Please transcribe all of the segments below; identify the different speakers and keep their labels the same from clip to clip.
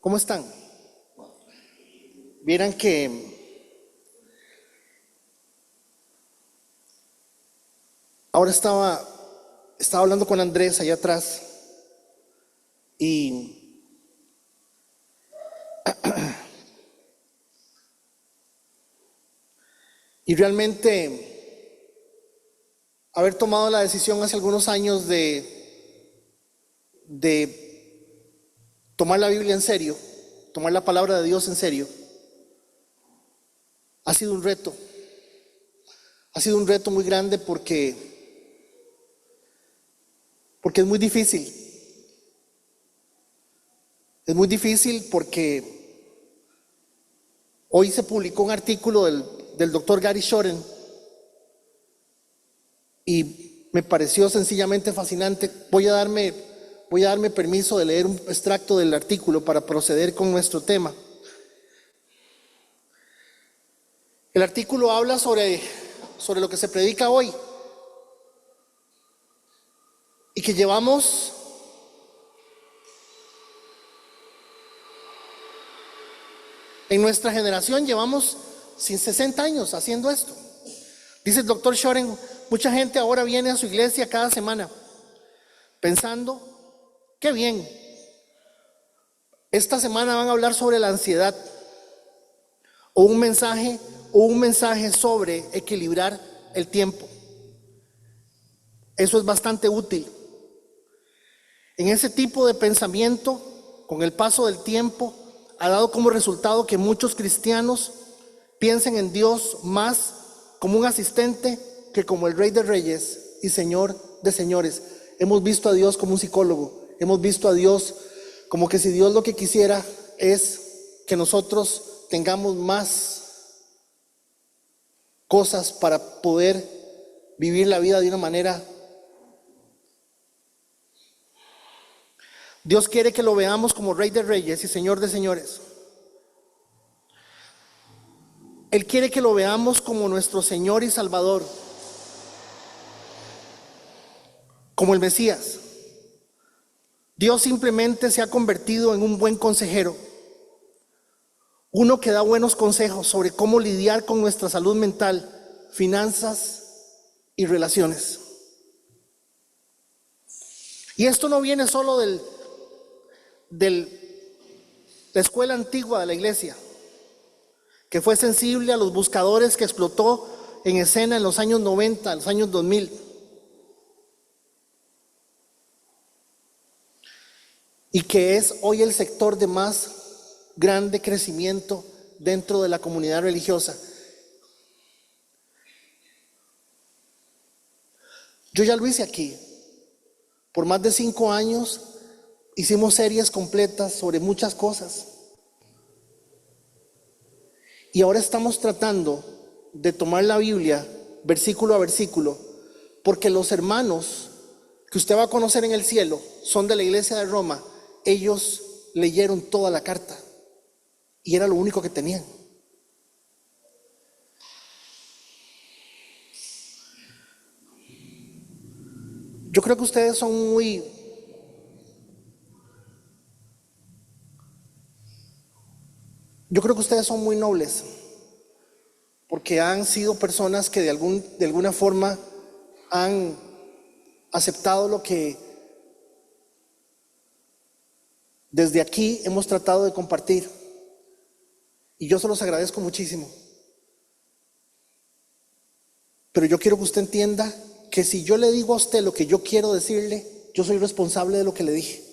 Speaker 1: ¿Cómo están? Vieran que ahora estaba hablando con Andrés allá atrás y realmente haber tomado la decisión hace algunos años de tomar la Biblia en serio, tomar la palabra de Dios en serio, ha sido un reto. Ha sido un reto muy grande porque es muy difícil. Es muy difícil porque hoy se publicó un artículo del doctor Gary Shoren y me pareció sencillamente fascinante. Voy a darme permiso de leer un extracto del artículo para proceder con nuestro tema. El artículo habla sobre lo que se predica hoy y que llevamos en nuestra generación, llevamos 60 años haciendo esto. Dice el doctor Shoren, mucha gente ahora viene a su iglesia cada semana pensando, qué bien, esta semana van a hablar sobre la ansiedad o un mensaje sobre equilibrar el tiempo. Eso es bastante útil. En ese tipo de pensamiento, con el paso del tiempo, ha dado como resultado que muchos cristianos piensen en Dios más como un asistente que como el Rey de Reyes y Señor de Señores. Hemos visto a Dios como un psicólogo, hemos visto a Dios como que si Dios lo que quisiera es que nosotros tengamos más cosas para poder vivir la vida de una manera. Dios quiere que lo veamos como Rey de Reyes y Señor de Señores. Él quiere que lo veamos como nuestro Señor y Salvador, como el Mesías. Dios simplemente se ha convertido en un buen consejero, uno que da buenos consejos sobre cómo lidiar con nuestra salud mental, finanzas y relaciones. Y esto no viene solo de la escuela antigua de la iglesia, que fue sensible a los buscadores que explotó en escena en los años 90, los años 2000. Y que es hoy el sector de más grande crecimiento dentro de la comunidad religiosa. Yo ya lo hice aquí. Por más de 5 años hicimos series completas sobre muchas cosas. Y ahora estamos tratando de tomar la Biblia versículo a versículo, porque los hermanos que usted va a conocer en el cielo son de la iglesia de Roma. Ellos leyeron toda la carta y era lo único que tenían. Yo creo que ustedes son muy nobles, porque han sido personas que de alguna forma han aceptado lo que desde aquí hemos tratado de compartir, y yo se los agradezco muchísimo. Pero yo quiero que usted entienda que si yo le digo a usted lo que yo quiero decirle, yo soy responsable de lo que le dije,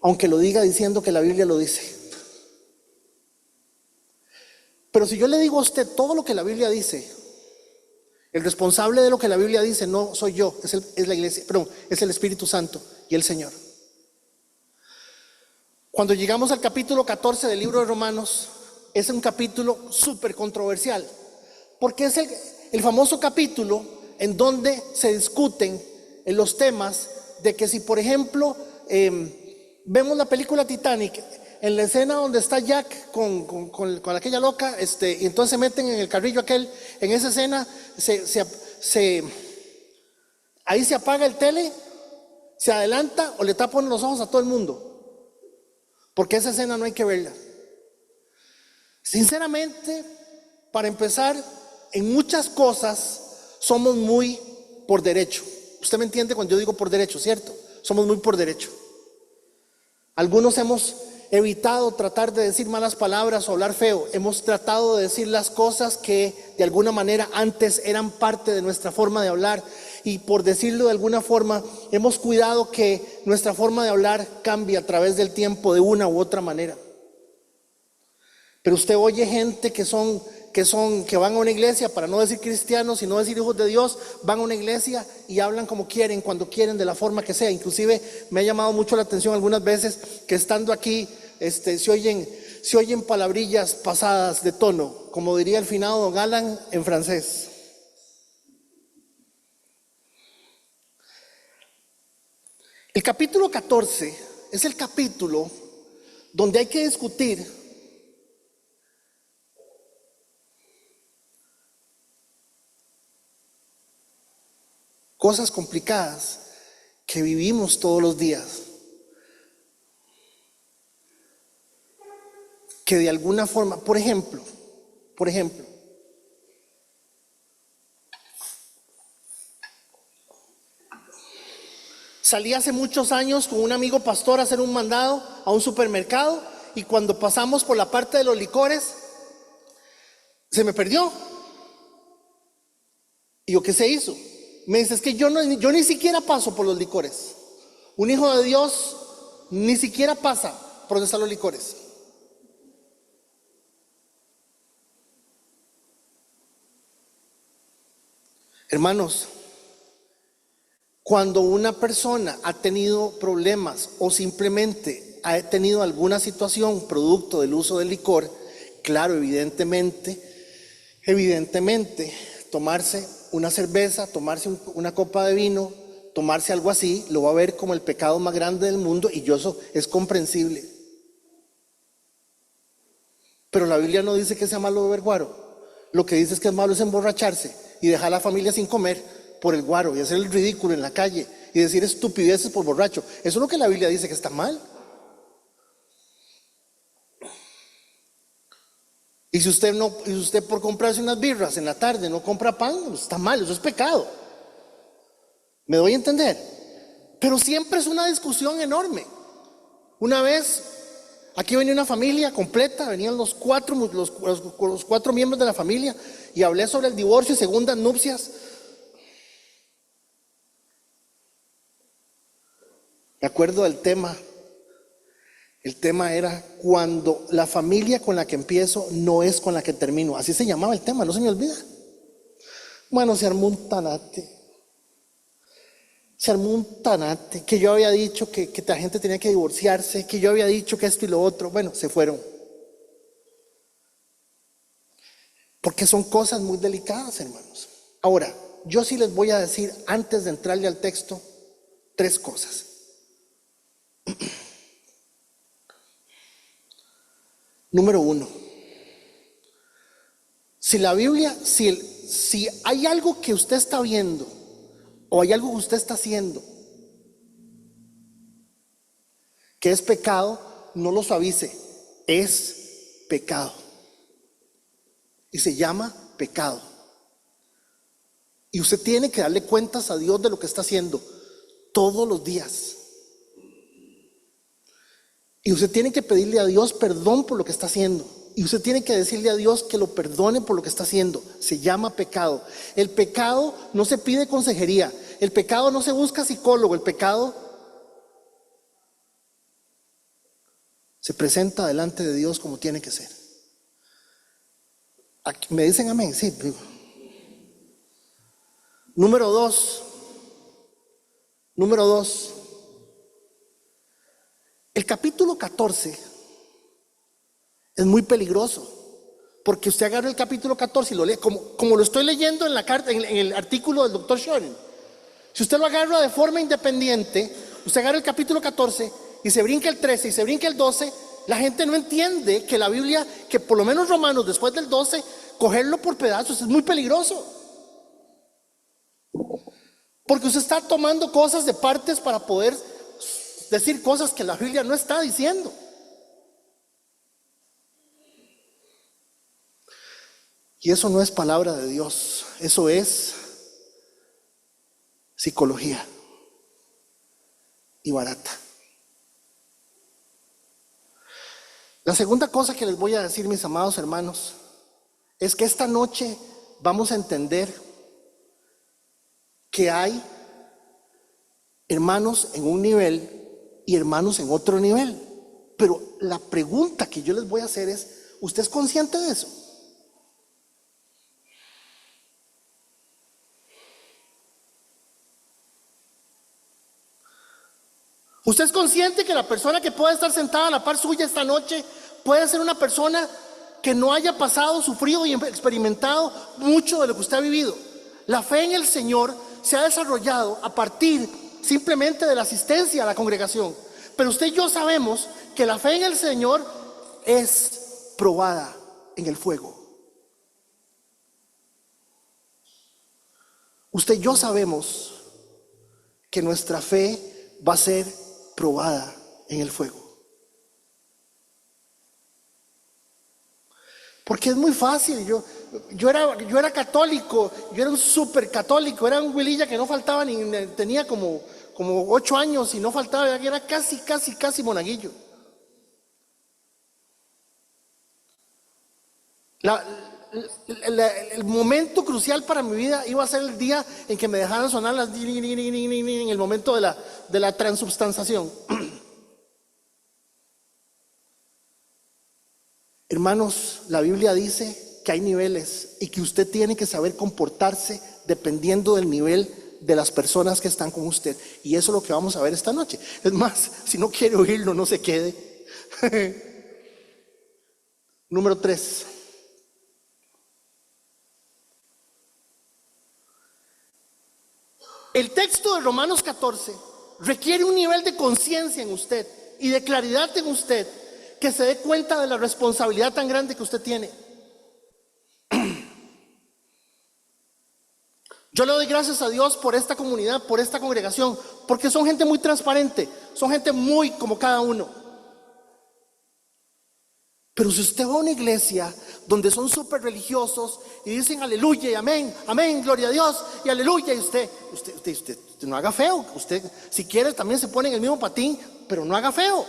Speaker 1: aunque lo diga diciendo que la Biblia lo dice. Pero si yo le digo a usted todo lo que la Biblia dice, el responsable de lo que la Biblia dice no soy yo, es la iglesia, perdón, es el Espíritu Santo y el Señor. Cuando llegamos al capítulo 14 del libro de Romanos, es un capítulo súper controversial, porque es el famoso capítulo en donde se discuten en los temas de que si, por ejemplo, vemos la película Titanic, en la escena donde está Jack con aquella loca, y entonces se meten en el carrillo aquel, en esa escena ahí se apaga el tele, se adelanta o le tapan los ojos a todo el mundo. porque esa escena no hay que verla. Sinceramente, para empezar, en muchas cosas somos muy por derecho. Usted me entiende cuando yo digo por derecho, ¿cierto? Somos muy por derecho. Algunos hemos evitado tratar de decir malas palabras o hablar feo. Hemos tratado de decir las cosas que de alguna manera antes eran parte de nuestra forma de hablar. Y por decirlo de alguna forma, hemos cuidado que nuestra forma de hablar cambie a través del tiempo de una u otra manera. Pero usted oye gente que van a una iglesia, para no decir cristianos y no decir hijos de Dios, van a una iglesia y hablan como quieren, cuando quieren, de la forma que sea. Inclusive me ha llamado mucho la atención algunas veces que estando aquí se oyen palabrillas pasadas de tono, como diría el finado Don Alan en francés. El capítulo 14 es el capítulo donde hay que discutir cosas complicadas que vivimos todos los días, que de alguna forma, por ejemplo, salí hace muchos años con un amigo pastor a hacer un mandado a un supermercado, y cuando pasamos por la parte de los licores, se me perdió. ¿Y yo qué se hizo? Me dice, es que yo ni siquiera paso por los licores. Un hijo de Dios ni siquiera pasa por donde están los licores. Hermanos, cuando una persona ha tenido problemas o simplemente ha tenido alguna situación producto del uso del licor, claro, evidentemente, tomarse una cerveza, tomarse una copa de vino, tomarse algo así, lo va a ver como el pecado más grande del mundo, y eso es comprensible. Pero la Biblia no dice que sea malo beber guaro. Lo que dice es que es malo es emborracharse y dejar a la familia sin comer por el guaro y hacer el ridículo en la calle y decir estupideces por borracho. Eso es lo que la Biblia dice que está mal. Y si usted por comprarse unas birras en la tarde no compra pan, está mal, eso es pecado. ¿Me doy a entender? Pero siempre es una discusión enorme. Una vez, aquí venía una familia completa, venían los cuatro miembros de la familia, y hablé sobre el divorcio y segundas nupcias. Me acuerdo del tema. El tema era cuando la familia con la que empiezo no es con la que termino. Así se llamaba el tema, no se me olvida. Bueno, se armó un tanate. Que yo había dicho que la gente tenía que divorciarse, que yo había dicho que esto y lo otro. Bueno, se fueron. Porque son cosas muy delicadas, hermanos. Ahora, yo sí les voy a decir, antes de entrarle al texto, 3 cosas. Número 1, si la Biblia, si hay algo que usted está viendo o hay algo que usted está haciendo que es pecado, no lo suavice, es pecado. Y se llama pecado. Y usted tiene que darle cuentas a Dios de lo que está haciendo todos los días. Y usted tiene que pedirle a Dios perdón por lo que está haciendo. Y usted tiene que decirle a Dios que lo perdone por lo que está haciendo. Se llama pecado. El pecado no se pide consejería. El pecado no se busca psicólogo. El pecado se presenta delante de Dios como tiene que ser. Aquí, ¿me dicen amén? Sí. Número 2. El capítulo 14 es muy peligroso, porque usted agarra el capítulo 14 y lo lee como lo estoy leyendo en la carta, en el artículo del Dr. Schoen. Si usted lo agarra de forma independiente, usted agarra el capítulo 14 y se brinca el 13 y se brinca el 12, la gente no entiende que la Biblia, que por lo menos Romanos después del 12, cogerlo por pedazos es muy peligroso. Porque usted está tomando cosas de partes para poder decir cosas que la Biblia no está diciendo. Y eso no es palabra de Dios, eso es psicología y barata. La segunda cosa que les voy a decir, mis amados hermanos, es que esta noche vamos a entender que hay hermanos en un nivel y hermanos en otro nivel. Pero la pregunta que yo les voy a hacer es, ¿usted es consciente de eso? ¿Usted es consciente que la persona que puede estar sentada a la par suya esta noche puede ser una persona que no haya pasado, sufrido y experimentado mucho de lo que usted ha vivido? La fe en el Señor se ha desarrollado a partir simplemente de la asistencia a la congregación. Pero usted y yo sabemos que la fe en el Señor es probada en el fuego. Usted y yo sabemos que nuestra fe va a ser probada en el fuego. Porque es muy fácil. Yo era católico, yo era un súper católico, era un huililla que no faltaba, tenía como 8 años y no faltaba, era casi monaguillo. El momento crucial para mi vida iba a ser el día en que me dejaran sonar las en el momento de la transubstanciación. Hermanos, la Biblia dice que hay niveles y que usted tiene que saber comportarse dependiendo del nivel de las personas que están con usted. Y eso es lo que vamos a ver esta noche. Es más, si no quiere oírlo, no se quede. Número 3. El texto de Romanos 14 requiere un nivel de conciencia en usted y de claridad en usted, que se dé cuenta de la responsabilidad tan grande que usted tiene. Yo le doy gracias a Dios por esta comunidad, por esta congregación, porque son gente muy transparente, son gente muy como cada uno. Pero si usted va a una iglesia donde son súper religiosos y dicen aleluya y amén, amén, gloria a Dios y aleluya, y usted no haga feo. Usted, si quiere, también se pone en el mismo patín, pero no haga feo.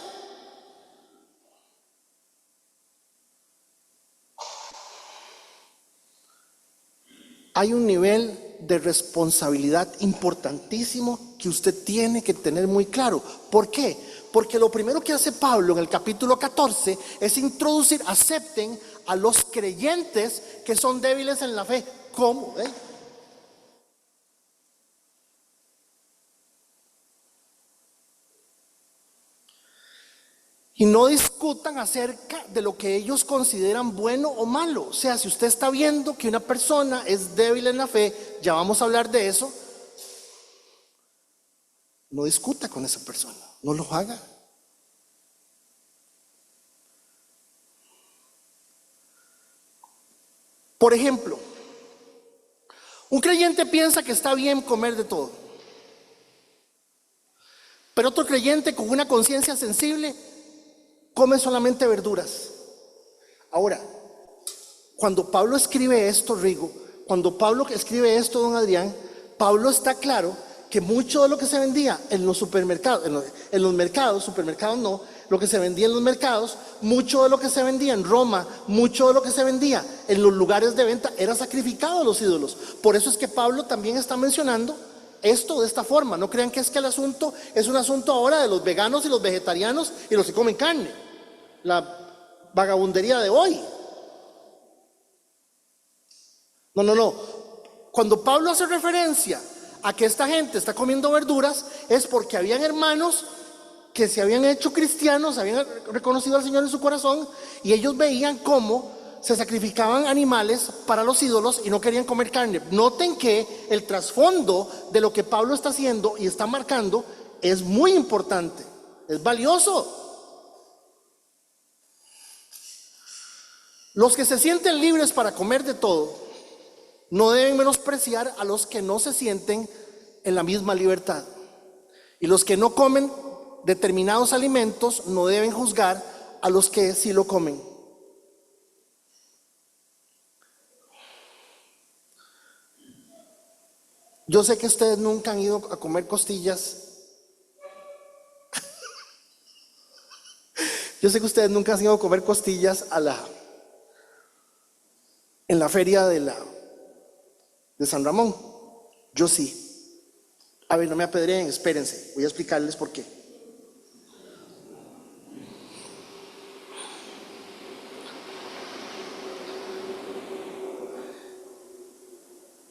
Speaker 1: Hay un nivel de responsabilidad importantísimo que usted tiene que tener muy claro. ¿Por qué? Porque lo primero que hace Pablo en el capítulo 14 es introducir, acepten a los creyentes que son débiles en la fe. ¿Cómo? Y no discutan acerca de lo que ellos consideran bueno o malo. O sea, si usted está viendo que una persona es débil en la fe, ya vamos a hablar de eso, no discuta con esa persona, no lo haga. Por ejemplo, un creyente piensa que está bien comer de todo, pero otro creyente con una conciencia sensible come solamente verduras. Ahora, cuando Pablo escribe esto, Rigo, cuando Pablo escribe esto, don Adrián, Pablo está claro que mucho de lo que se vendía en los supermercados, en los mercados, supermercados no, lo que se vendía en los mercados, mucho de lo que se vendía en Roma, mucho de lo que se vendía en los lugares de venta era sacrificado a los ídolos. Por eso es que Pablo también está mencionando esto de esta forma. No crean que es que el asunto es un asunto ahora de los veganos y los vegetarianos y los que comen carne, la vagabundería de hoy. No. Cuando Pablo hace referencia a que esta gente está comiendo verduras, es porque habían hermanos que se habían hecho cristianos, habían reconocido al Señor en su corazón, y ellos veían cómo se sacrificaban animales para los ídolos y no querían comer carne. Noten que el trasfondo de lo que Pablo está haciendo y está marcando es muy importante, es valioso. Los que se sienten libres para comer de todo no deben menospreciar a los que no se sienten en la misma libertad. Y los que no comen determinados alimentos no deben juzgar a los que sí lo comen. Yo sé que ustedes nunca han ido a comer costillas. Yo sé que ustedes nunca han ido a comer costillas en la feria de San Ramón. Yo sí. A ver, no me apedreen, espérense. Voy a explicarles por qué.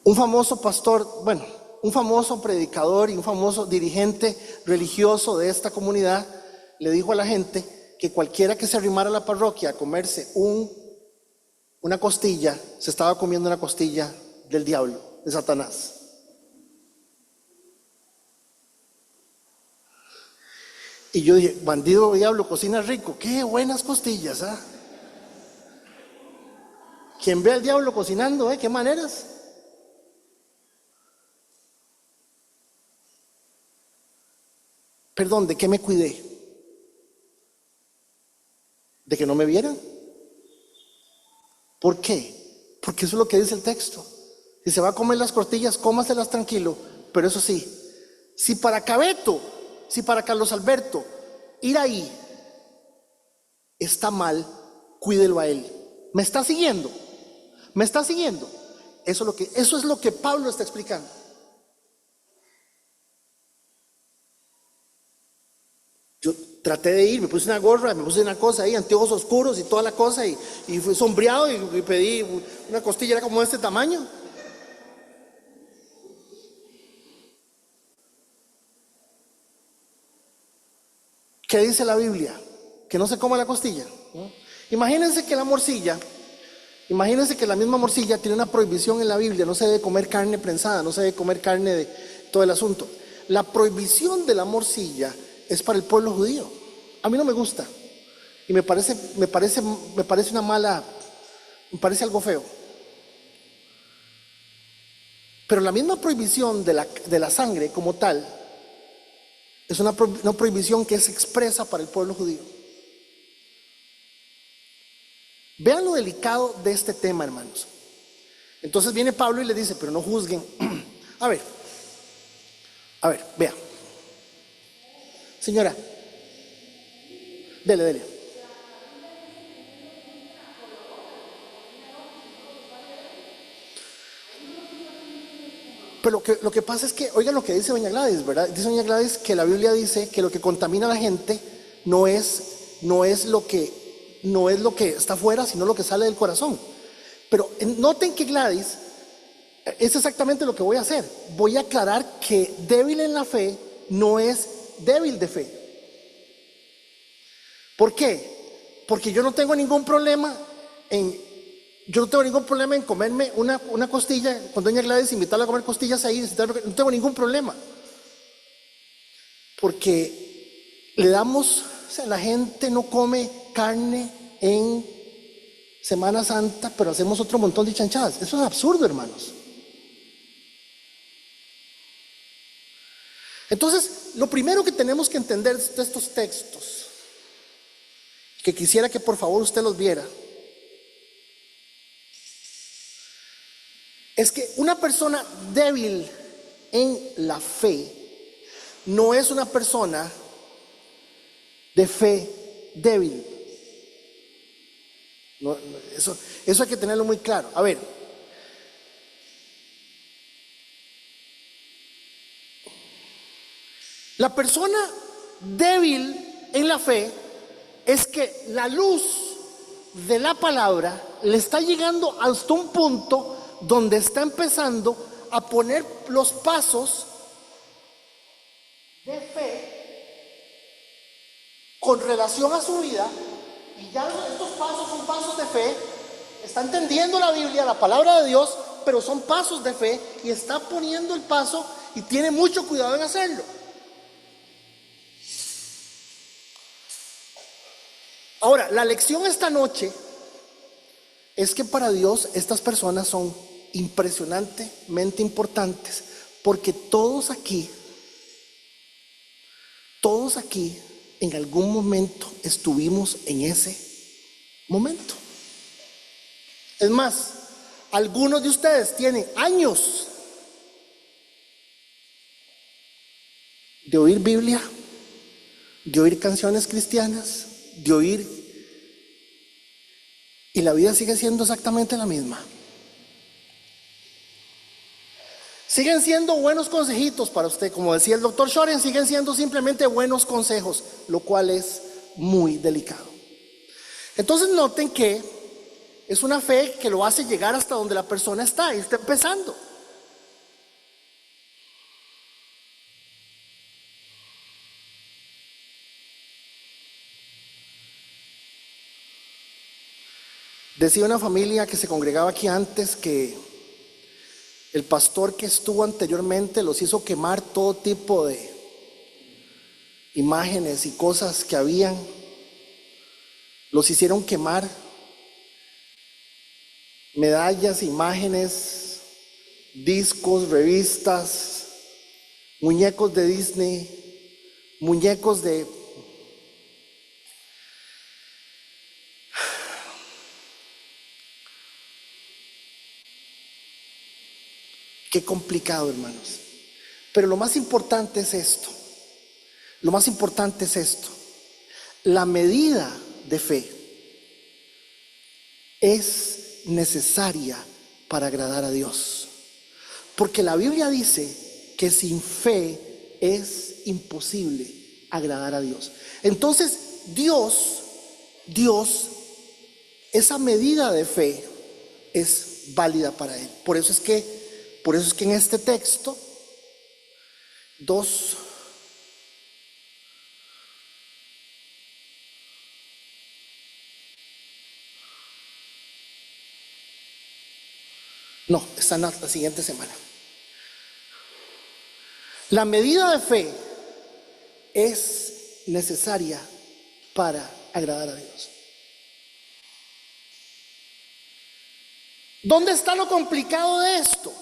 Speaker 1: Un famoso pastor, bueno, un famoso predicador y un famoso dirigente religioso de esta comunidad le dijo a la gente que cualquiera que se arrimara a la parroquia a comerse una costilla, se estaba comiendo una costilla del diablo, de Satanás. Y yo dije, bandido diablo, cocina rico, qué buenas costillas, ¿ah? Quien ve al diablo cocinando, qué maneras. Perdón, ¿de qué me cuidé? ¿De que no me vieran? ¿Por qué? Porque eso es lo que dice el texto. Si se va a comer las costillas, cómaselas tranquilo. Pero eso sí, si para Cabeto, si para Carlos Alberto, ir ahí está mal, cuídelo a él. ¿Me está siguiendo? ¿Me está siguiendo? Eso es lo que Pablo está explicando. Yo traté de ir, me puse una gorra, me puse una cosa ahí, anteojos oscuros y toda la cosa, y fui sombreado y pedí una costilla, era como de este tamaño. ¿Qué dice la Biblia? Que no se coma la costilla, ¿no? Imagínense que la misma morcilla tiene una prohibición en la Biblia, no se debe comer carne prensada, no se debe comer carne de todo el asunto. La prohibición de la morcilla es para el pueblo judío. A mí no me gusta y me parece algo feo. Pero la misma prohibición de la sangre como tal es una prohibición que es expresa para el pueblo judío. Vean lo delicado de este tema, hermanos. Entonces viene Pablo y le dice, pero no juzguen. A ver, vea. Señora, dele. Pero lo que pasa es que, oigan lo que dice doña Gladys, ¿verdad? Dice doña Gladys que la Biblia dice que lo que contamina a la gente no es lo que está afuera, sino lo que sale del corazón. Pero noten que Gladys, es exactamente lo que voy a hacer. Voy a aclarar que débil en la fe no es débil de fe. ¿Por qué? Porque yo no tengo ningún problema en comerme una costilla, con doña Gladys invitarla a comer costillas ahí, no tengo ningún problema. Porque la gente no come carne en Semana Santa, pero hacemos otro montón de chanchadas. Eso es absurdo, hermanos. Entonces, lo primero que tenemos que entender de estos textos, que quisiera que por favor usted los viera, es que una persona débil en la fe no es una persona de fe débil. No, eso hay que tenerlo muy claro. A ver, la persona débil en la fe es que la luz de la palabra le está llegando hasta un punto donde está empezando a poner los pasos de fe con relación a su vida, y ya estos pasos son pasos de fe. Está entendiendo la Biblia, la palabra de Dios, pero son pasos de fe y está poniendo el paso y tiene mucho cuidado en hacerlo. Ahora, la lección esta noche es que para Dios estas personas son impresionantemente importantes, porque todos aquí en algún momento estuvimos en ese momento. Es más, algunos de ustedes tienen años de oír Biblia, de oír canciones cristianas, de oír, y la vida sigue siendo exactamente la misma. Siguen siendo buenos consejitos para usted, como decía el doctor Shoren, siguen siendo simplemente buenos consejos, lo cual es muy delicado. Entonces noten que es una fe que lo hace llegar hasta donde la persona está y está empezando. Decía una familia que se congregaba aquí antes que el pastor que estuvo anteriormente los hizo quemar todo tipo de imágenes y cosas que habían. Los hicieron quemar medallas, imágenes, discos, revistas, muñecos de Disney, muñecos de... Qué complicado, hermanos. Pero lo más importante es esto. Lo más importante es esto. La medida de fe es necesaria para agradar a Dios. Porque la Biblia dice que sin fe es imposible agradar a Dios. Entonces, Dios, esa medida de fe es válida para Él. Por eso es que en este texto, está en la siguiente semana. La medida de fe es necesaria para agradar a Dios. ¿Dónde está lo complicado de esto?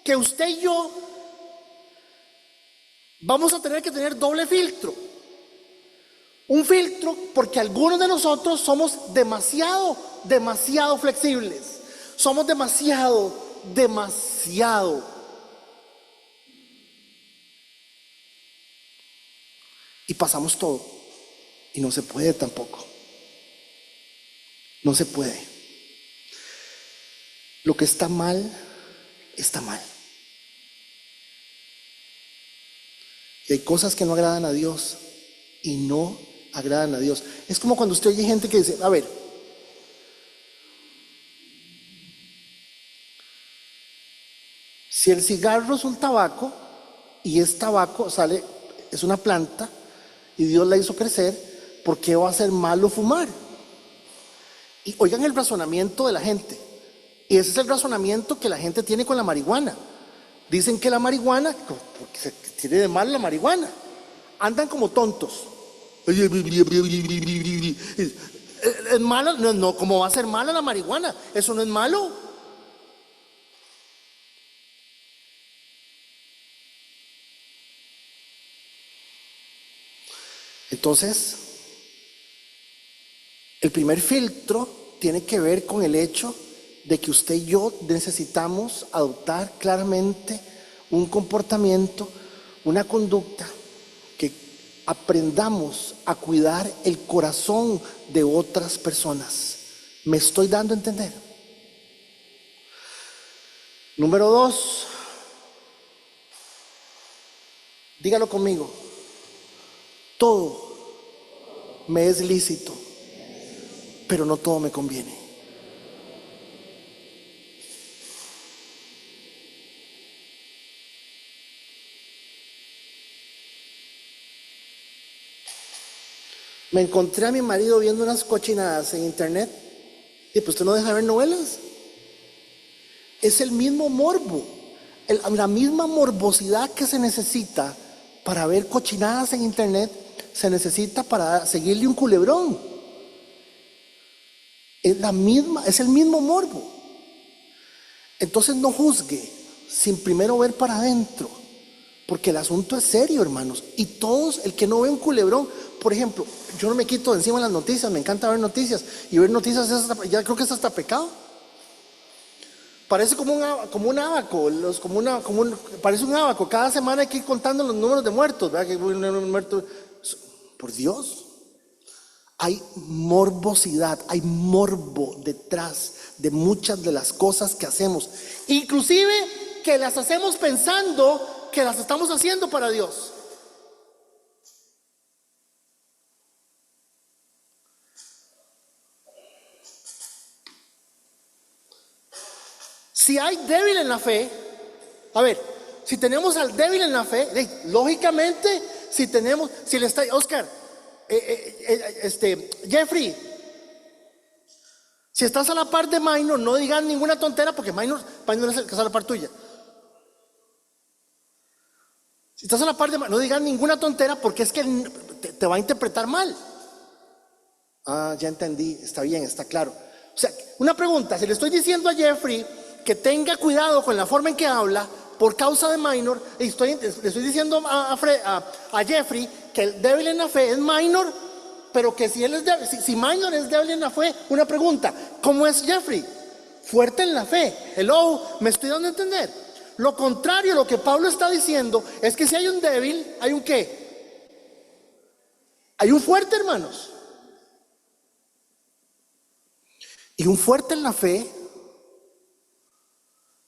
Speaker 1: Que usted y yo vamos a tener que tener doble filtro. Un filtro porque algunos de nosotros somos demasiado flexibles. Somos demasiado. Y pasamos todo. Y no se puede tampoco. No se puede. Lo que está mal, está mal. Y hay cosas que no agradan a Dios y no agradan a Dios. Es como cuando usted oye gente que dice, a ver, si el cigarro es un tabaco y es tabaco, es una planta y Dios la hizo crecer, ¿por qué va a ser malo fumar? Y oigan el razonamiento de la gente. Y ese es el razonamiento que la gente tiene con la marihuana. Dicen que la marihuana, porque se tiene de mal la marihuana, andan como tontos. ¿Es mala? No, ¿cómo va a ser mala la marihuana? Eso no es malo. Entonces, el primer filtro tiene que ver con el hecho de que usted y yo necesitamos adoptar claramente un comportamiento, una conducta, que aprendamos a cuidar el corazón de otras personas. ¿Me estoy dando a entender? Número 2, dígalo conmigo, todo me es lícito, pero no todo me conviene. Me encontré a mi marido viendo unas cochinadas en internet. Y pues usted no deja de ver novelas. Es el mismo morbo, la misma morbosidad que se necesita para ver cochinadas en internet, se necesita para seguirle un culebrón. Es el mismo morbo. Entonces no juzgue sin primero ver para adentro, porque el asunto es serio, hermanos. Y todos, el que no ve un culebrón, por ejemplo, yo no me quito de encima las noticias, me encanta ver noticias, y ver noticias ya creo que es hasta pecado. Parece como un ábaco, parece un ábaco. Cada semana hay que ir contando los números de muertos, ¿verdad? Por Dios, hay morbosidad, hay morbo detrás de muchas de las cosas que hacemos, inclusive que las hacemos pensando que las estamos haciendo para Dios. Si hay débil en la fe, a ver, si tenemos al débil en la fe, lógicamente, si le está, Oscar, Jeffrey, si estás a la par de Minor, no digas ninguna tontera, porque Minor es el que está a la par tuya. Si estás a la par de Minor, no digas ninguna tontera, porque es que te va a interpretar mal. Ah, ya entendí, está bien, está claro. O sea, una pregunta, si le estoy diciendo a Jeffrey que tenga cuidado con la forma en que habla por causa de Minor, le estoy diciendo a Jeffrey que el débil en la fe es Minor, pero que si él es débil, si Minor es débil en la fe, una pregunta, ¿cómo es Jeffrey? Fuerte en la fe. Hello, ¿me estoy dando a entender? Lo contrario, lo que Pablo está diciendo es que si hay un débil, ¿hay un qué? Hay un fuerte, hermanos. Y un fuerte en la fe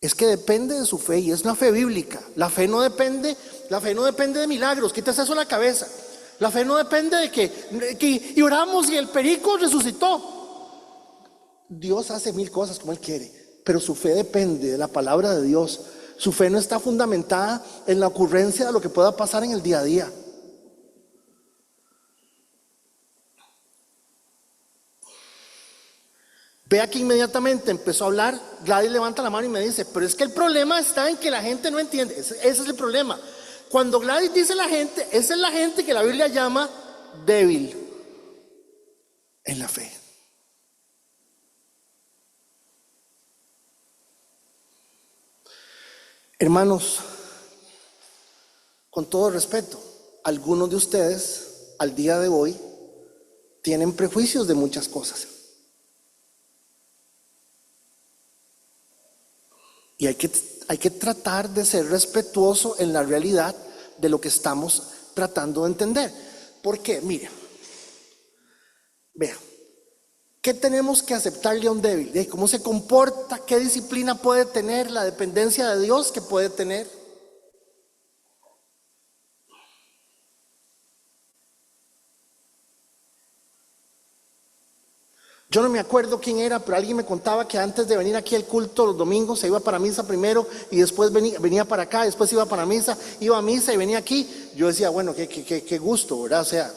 Speaker 1: es que depende de su fe, y es la fe bíblica. La fe no depende de milagros, quítese eso de la cabeza. La fe no depende de que y oramos y el perico resucitó. Dios hace mil cosas como Él quiere, pero su fe depende de la palabra de Dios. Su fe no está fundamentada en la ocurrencia de lo que pueda pasar en el día a día. Vea que inmediatamente empezó a hablar, Gladys levanta la mano y me dice, pero es que el problema está en que la gente no entiende. Ese es el problema. Cuando Gladys dice la gente, esa es la gente que la Biblia llama débil en la fe. Hermanos, con todo respeto, algunos de ustedes al día de hoy tienen prejuicios de muchas cosas. Y hay que tratar de ser respetuoso en la realidad de lo que estamos tratando de entender. Porque, mire, vea, ¿qué tenemos que aceptarle a un débil? ¿Cómo se comporta? ¿Qué disciplina puede tener? ¿La dependencia de Dios que puede tener? Yo no me acuerdo quién era, pero alguien me contaba que antes de venir aquí al culto los domingos se iba para misa primero y después venía para acá, después iba para misa, iba a misa y venía aquí. Yo decía, bueno, qué gusto, ¿verdad? O sea,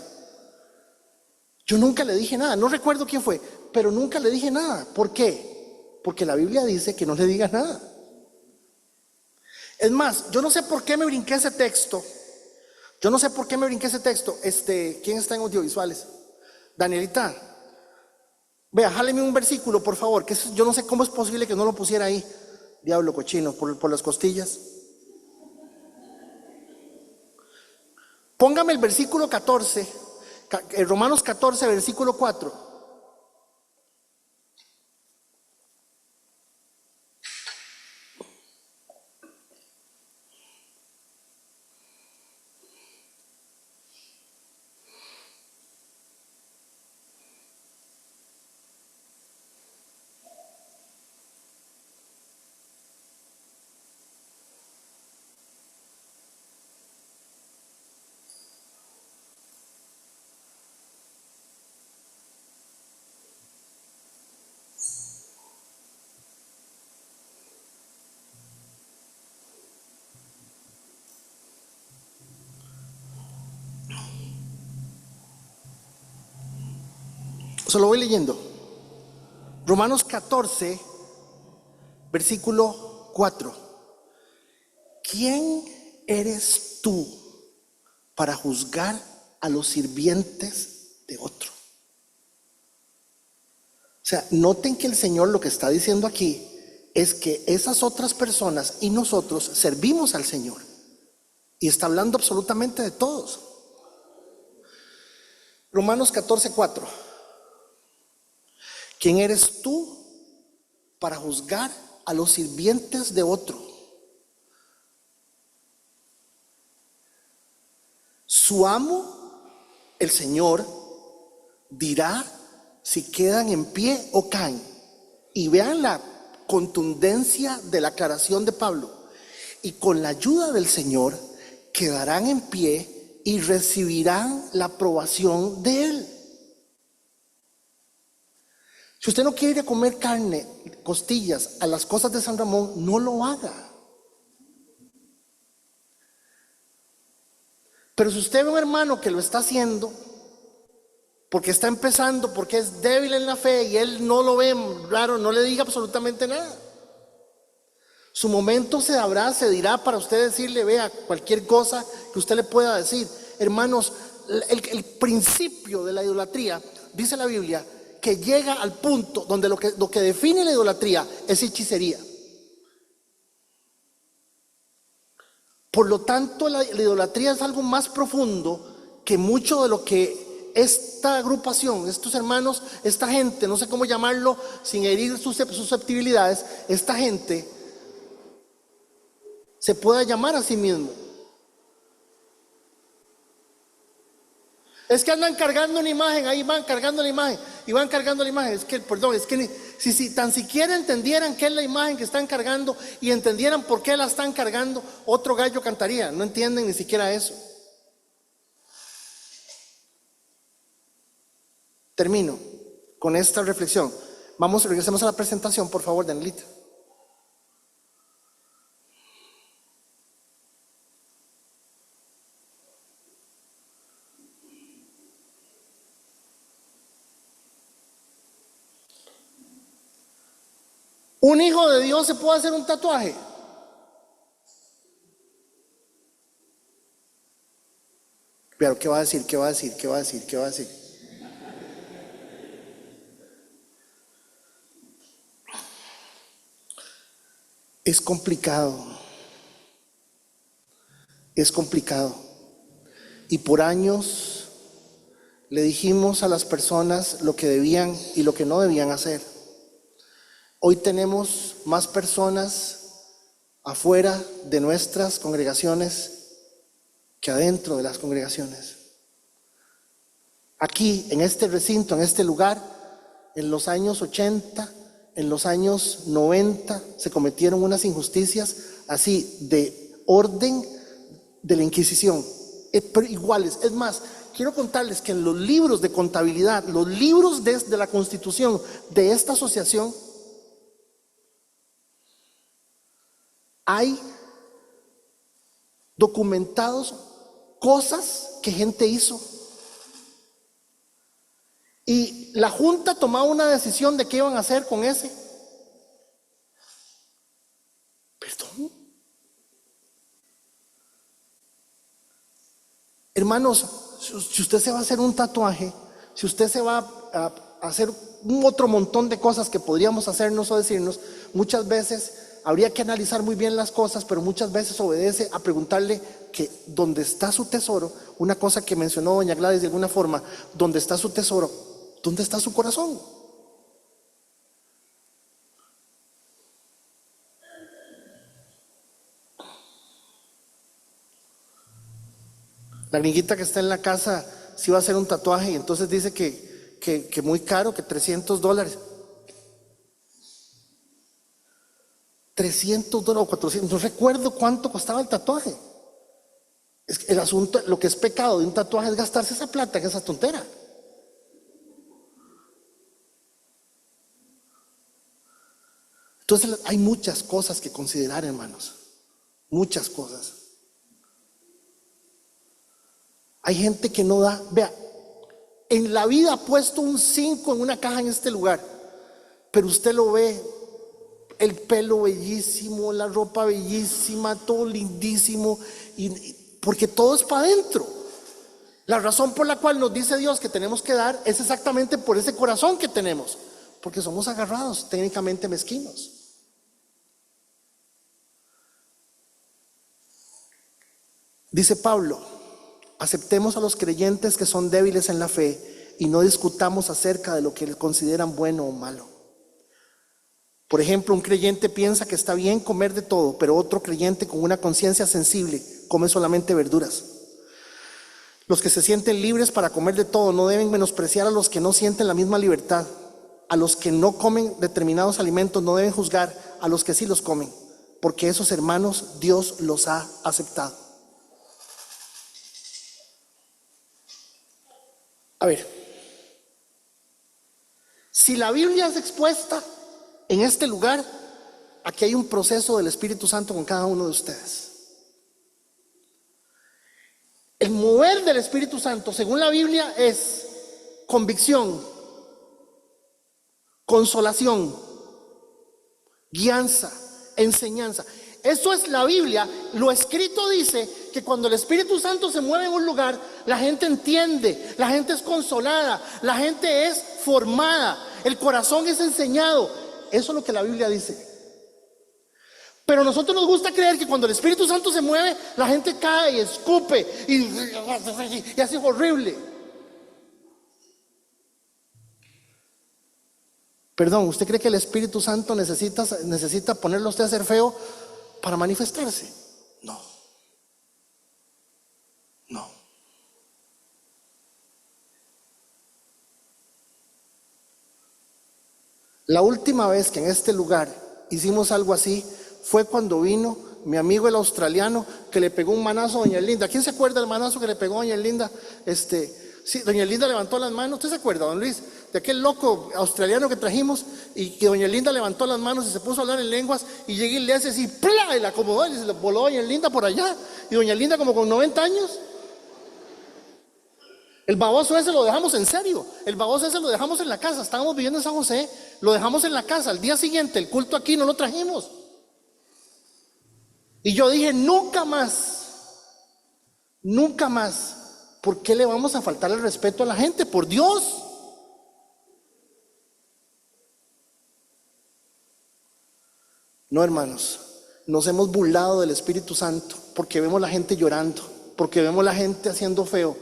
Speaker 1: yo nunca le dije nada, no recuerdo quién fue, pero nunca le dije nada. ¿Por qué? Porque la Biblia dice que no le digas nada. Es más, yo no sé por qué me brinqué ese texto. ¿Quién está en audiovisuales? Danielita. Vea, jáleme un versículo, por favor, que yo no sé cómo es posible que no lo pusiera ahí. Diablo cochino, por las costillas. Póngame el versículo 14, Romanos 14, versículo 4. Se lo voy leyendo. Romanos 14, versículo 4. ¿Quién eres tú para juzgar a los sirvientes de otro? O sea, noten que el Señor lo que está diciendo aquí es que esas otras personas y nosotros servimos al Señor. Y está hablando absolutamente de todos. Romanos 14, 4. ¿Quién eres tú para juzgar a los sirvientes de otro. Su amo, el Señor, dirá si quedan en pie o caen. Y vean la contundencia de la aclaración de Pablo. Y con la ayuda del Señor quedarán en pie y recibirán la aprobación de Él. Si usted no quiere ir a comer carne, costillas a las cosas de San Ramón, no lo haga. Pero si usted ve a un hermano que lo está haciendo, porque está empezando, porque es débil en la fe y él no lo ve raro, no le diga absolutamente nada. Su momento se habrá, se dirá para usted decirle, vea, cualquier cosa que usted le pueda decir. Hermanos, el principio de la idolatría, dice la Biblia, que llega al punto donde lo que define la idolatría es hechicería. Por lo tanto, la idolatría es algo más profundo que mucho de lo que esta agrupación, estos hermanos, esta gente, no sé cómo llamarlo sin herir sus susceptibilidades, esta gente se pueda llamar a sí mismo. Es que andan cargando una imagen, ahí van cargando la imagen y van cargando la imagen. Es que si tan siquiera entendieran qué es la imagen que están cargando y entendieran por qué la están cargando, otro gallo cantaría. No entienden ni siquiera eso. Termino con esta reflexión. Regresemos a la presentación, por favor, Danielita. ¿Un hijo de Dios se puede hacer un tatuaje? Pero ¿qué va a decir? ¿Qué va a decir? ¿Qué va a decir? ¿Qué va a decir? Es complicado. Es complicado. Y por años le dijimos a las personas lo que debían y lo que no debían hacer. Hoy tenemos más personas afuera de nuestras congregaciones que adentro de las congregaciones. Aquí, en este recinto, en este lugar, en los años 80, en los años 90, se cometieron unas injusticias así de orden de la Inquisición, pero iguales. Es más, quiero contarles que en los libros de contabilidad, los libros de la constitución de esta asociación, hay documentados cosas que gente hizo. Y la Junta tomaba una decisión de qué iban a hacer con ese. Perdón. Hermanos, si usted se va a hacer un tatuaje, si usted se va a hacer un otro montón de cosas que podríamos hacernos o decirnos, muchas veces habría que analizar muy bien las cosas, pero muchas veces obedece a preguntarle que dónde está su tesoro. Una cosa que mencionó doña Gladys de alguna forma, ¿dónde está su tesoro? ¿Dónde está su corazón? La niñita que está en la casa sí va a hacer un tatuaje y entonces dice que muy caro, que $300. $300 o 400, no recuerdo cuánto costaba el tatuaje. El asunto, lo que es pecado de un tatuaje es gastarse esa plata en esa tontera. Entonces hay muchas cosas que considerar, hermanos. Muchas cosas. Hay gente que no da, vea, en la vida ha puesto un 5 en una caja en este lugar, pero usted lo ve, el pelo bellísimo, la ropa bellísima, todo lindísimo, porque todo es para adentro. La razón por la cual nos dice Dios que tenemos que dar es exactamente por ese corazón que tenemos, porque somos agarrados, técnicamente mezquinos. Dice Pablo, aceptemos a los creyentes que son débiles en la fe y no discutamos acerca de lo que consideran bueno o malo. Por ejemplo, un creyente piensa que está bien comer de todo, pero otro creyente con una conciencia sensible come solamente verduras. Los que se sienten libres para comer de todo no deben menospreciar a los que no sienten la misma libertad. A los que no comen determinados alimentos no deben juzgar a los que sí los comen, porque esos hermanos Dios los ha aceptado. A ver, si la Biblia es expuesta en este lugar, aquí hay un proceso del Espíritu Santo con cada uno de ustedes. El mover del Espíritu Santo, según la Biblia, es convicción, consolación, guianza, enseñanza. Eso es la Biblia. Lo escrito dice que cuando el Espíritu Santo se mueve en un lugar, la gente entiende, la gente es consolada, la gente es formada, el corazón es enseñado. Eso es lo que la Biblia dice. Pero a nosotros nos gusta creer que cuando el Espíritu Santo se mueve, la gente cae y escupe y así horrible. Perdón, ¿usted cree que el Espíritu Santo necesita ponerlo a usted a ser feo para manifestarse? No. No. La última vez que en este lugar hicimos algo así fue cuando vino mi amigo el australiano que le pegó un manazo a doña Linda. ¿Quién se acuerda del manazo que le pegó a doña Linda? Sí, doña Linda levantó las manos. ¿Usted se acuerda, don Luis? De aquel loco australiano que trajimos y que doña Linda levantó las manos y se puso a hablar en lenguas y llegué y le hace así, ¡plá! Y la acomodó y se le voló doña Linda por allá. Y doña Linda como con 90 años. El baboso ese lo dejamos en serio. El baboso ese lo dejamos en la casa. Estábamos viviendo en San José, lo dejamos en la casa. Al día siguiente, el culto aquí no lo trajimos. Y yo dije, nunca más, ¿por qué le vamos a faltar el respeto a la gente? Por Dios. No, hermanos, nos hemos burlado del Espíritu Santo porque vemos la gente llorando, porque vemos la gente haciendo feo.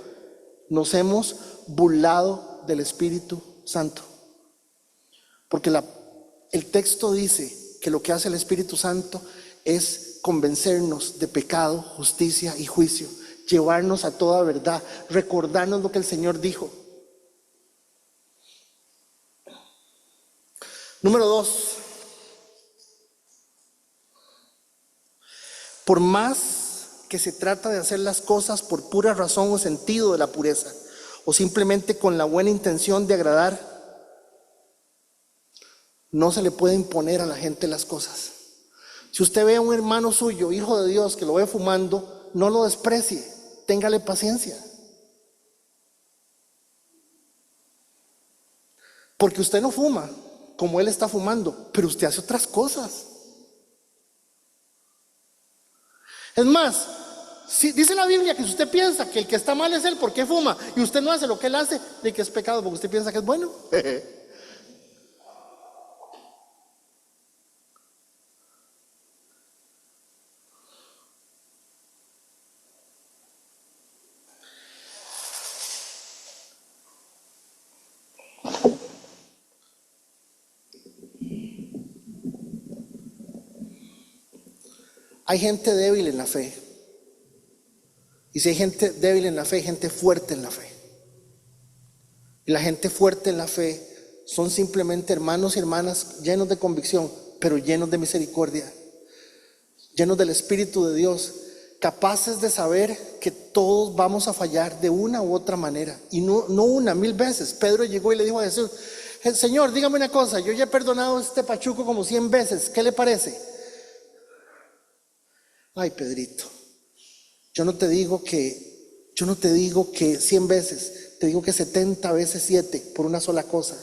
Speaker 1: Nos hemos burlado del Espíritu Santo. Porque el texto dice que lo que hace el Espíritu Santo es convencernos de pecado, justicia y juicio, llevarnos a toda verdad, recordarnos lo que el Señor dijo. Número 2. Por más que se trata de hacer las cosas por pura razón o sentido de la pureza, o simplemente con la buena intención de agradar, no se le puede imponer a la gente las cosas. Si usted ve a un hermano suyo, hijo de Dios, que lo ve fumando, no lo desprecie, téngale paciencia. Porque usted no fuma como él está fumando, pero usted hace otras cosas. Es más, si dice la Biblia que si usted piensa que el que está mal es él porque fuma y usted no hace lo que él hace, de que es pecado porque usted piensa que es bueno. Hay gente débil en la fe. Y si hay gente débil en la fe, hay gente fuerte en la fe. Y la gente fuerte en la fe son simplemente hermanos y hermanas llenos de convicción, pero llenos de misericordia, llenos del Espíritu de Dios, capaces de saber que todos vamos a fallar de una u otra manera. Y no una, 1000 veces. Pedro llegó y le dijo a Jesús: Señor, dígame una cosa, yo ya he perdonado a este pachuco como 100 veces, ¿qué le parece? Ay, Pedrito, yo no te digo que 100 veces, te digo que 70 veces 7 por una sola cosa.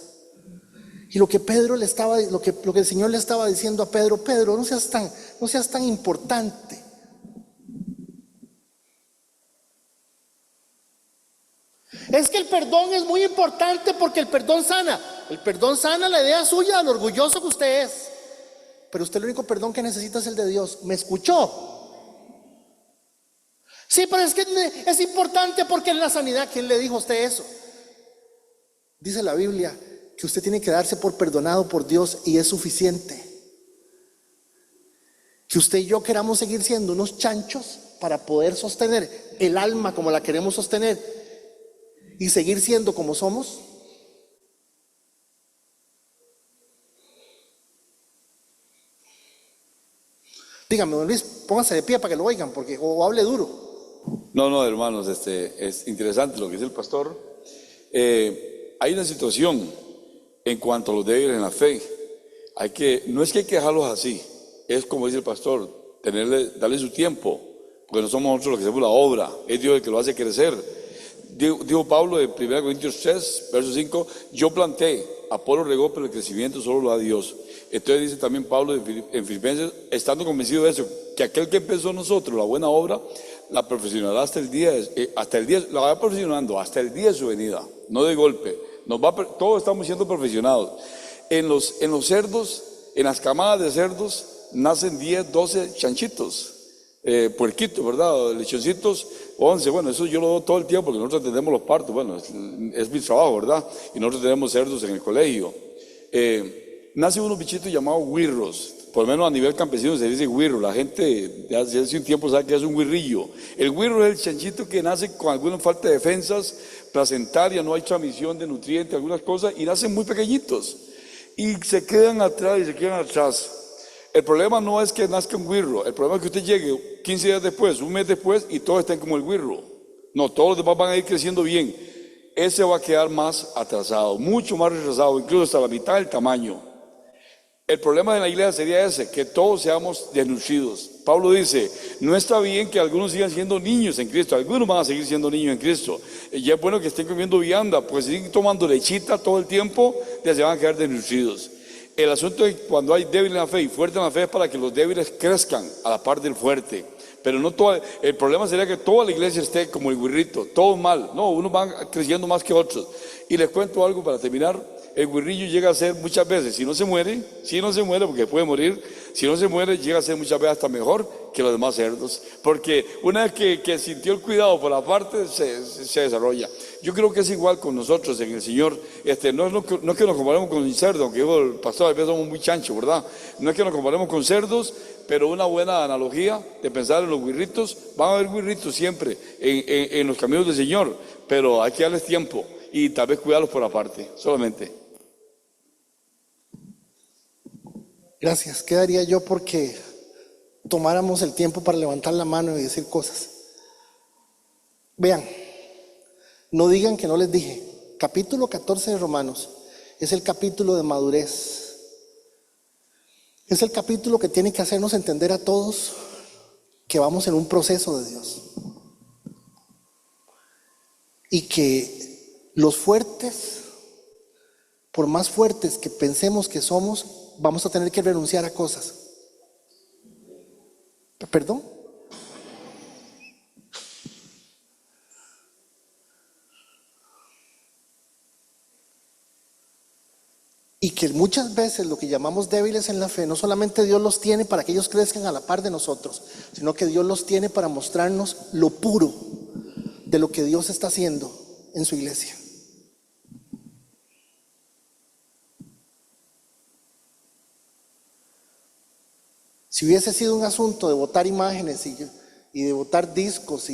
Speaker 1: Y lo que el Señor le estaba diciendo a Pedro: Pedro, no seas tan importante. Es que el perdón es muy importante porque el perdón sana. El perdón sana la idea suya, lo orgulloso que usted es. Pero usted el único perdón que necesita es el de Dios. ¿Me escuchó? Sí, pero es que es importante porque en la sanidad, ¿quién le dijo a usted eso? Dice la Biblia que usted tiene que darse por perdonado por Dios y es suficiente. que usted y yo queramos seguir siendo unos chanchos para poder sostener el alma como la queremos sostener y seguir siendo como somos? Dígame, don Luis, póngase de pie para que lo oigan, porque o hable duro.
Speaker 2: No, hermanos, es interesante lo que dice el pastor. Hay una situación en cuanto a los débiles en la fe. No es que hay que dejarlos así, es como dice el pastor, darle su tiempo, porque no somos nosotros los que hacemos la obra, es Dios el que lo hace crecer. Dijo Pablo en 1 Corintios 3, verso 5, yo planté, Apolo regó, pero el crecimiento solo lo da Dios. Entonces dice también Pablo en Filipenses, estando convencido de eso, que aquel que empezó en nosotros la buena obra, la perfeccionará hasta el día, la va perfeccionando hasta el día de su venida, no de golpe. Todos estamos siendo perfeccionados. En los cerdos, en las camadas de cerdos, nacen 10, 12 chanchitos, puerquitos, ¿verdad? Lechoncitos, 11. Bueno, eso yo lo doy todo el tiempo porque nosotros atendemos los partos. Bueno, es mi trabajo, ¿verdad? Y nosotros tenemos cerdos en el colegio. Nacen unos bichitos llamados guirros. Por lo menos a nivel campesino se dice guirro. La gente de hace un tiempo sabe que es un guirrillo. El guirro es el chanchito que nace con alguna falta de defensas placentarias, no hay transmisión de nutrientes, algunas cosas, y nacen muy pequeñitos. Y se quedan atrás. El problema no es que nazca un guirro, el problema es que usted llegue 15 días después, un mes después, y todos estén como el guirro. No, todos los demás van a ir creciendo bien. Ese va a quedar más atrasado, mucho más retrasado, incluso hasta la mitad del tamaño. El problema de la iglesia sería ese, que todos seamos desnutridos. Pablo dice, no está bien que algunos sigan siendo niños en Cristo, algunos van a seguir siendo niños en Cristo. Y ya es bueno que estén comiendo vianda, porque si siguen tomando lechita todo el tiempo, ya se van a quedar desnutridos. El asunto es que cuando hay débil en la fe y fuerte en la fe es para que los débiles crezcan a la par del fuerte. Pero no el problema sería que toda la iglesia esté como el guirrito, todos mal. No, unos van creciendo más que otros. Y les cuento algo para terminar. El guirrillo llega a ser muchas veces, si no se muere porque puede morir, si no se muere llega a ser muchas veces hasta mejor que los demás cerdos, porque una vez que sintió el cuidado por la parte se desarrolla. Yo creo que es igual con nosotros en el Señor. No es que nos comparemos con un cerdo, aunque dijo el pastor, a veces somos muy chanchos, ¿verdad? No es que nos comparemos con cerdos, pero una buena analogía de pensar en los guirritos. Van a haber guirritos siempre en los caminos del Señor, pero hay que darles tiempo y tal vez cuidarlos por aparte, solamente.
Speaker 1: Gracias. ¿Qué daría yo porque tomáramos el tiempo para levantar la mano y decir cosas? Vean, no digan que no les dije. Capítulo 14 de Romanos es el capítulo de madurez. Es el capítulo que tiene que hacernos entender a todos que vamos en un proceso de Dios. Y que los fuertes, por más fuertes que pensemos que somos, vamos a tener que renunciar a cosas. ¿Perdón? Y que muchas veces lo que llamamos débiles en la fe, no solamente Dios los tiene para que ellos crezcan a la par de nosotros, sino que Dios los tiene para mostrarnos lo puro de lo que Dios está haciendo en su iglesia. Si hubiese sido un asunto de botar imágenes y de botar discos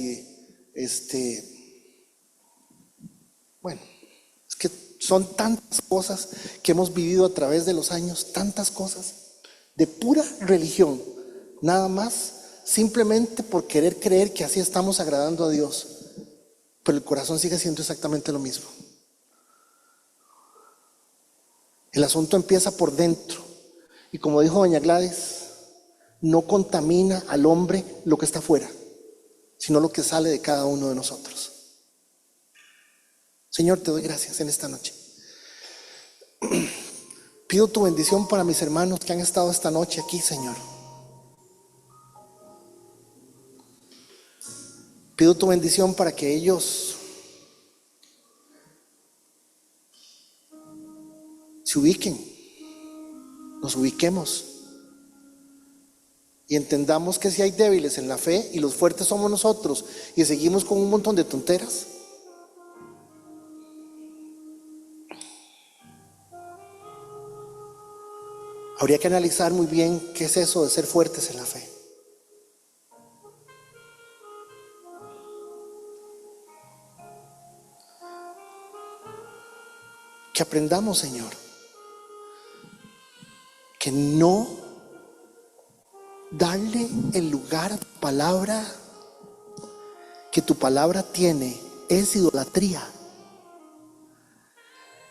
Speaker 1: bueno, es que son tantas cosas que hemos vivido a través de los años, tantas cosas de pura religión, nada más simplemente por querer creer que así estamos agradando a Dios, pero el corazón sigue siendo exactamente lo mismo. El asunto empieza por dentro y, como dijo doña Gladys, no contamina al hombre lo que está afuera, sino lo que sale de cada uno de nosotros. Señor, te doy gracias en esta noche. Pido tu bendición para mis hermanos que han estado esta noche aquí, Señor. Pido tu bendición para que ellos se ubiquen, nos ubiquemos y entendamos que si hay débiles en la fe y los fuertes somos nosotros y seguimos con un montón de tonteras, Habría que analizar muy bien qué es eso de ser fuertes en la fe. Que aprendamos, Señor, que no darle el lugar a tu palabra que tu palabra tiene es idolatría.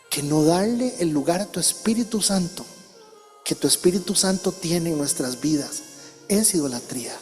Speaker 1: Que no darle el lugar a tu Espíritu Santo que tu Espíritu Santo tiene en nuestras vidas es idolatría.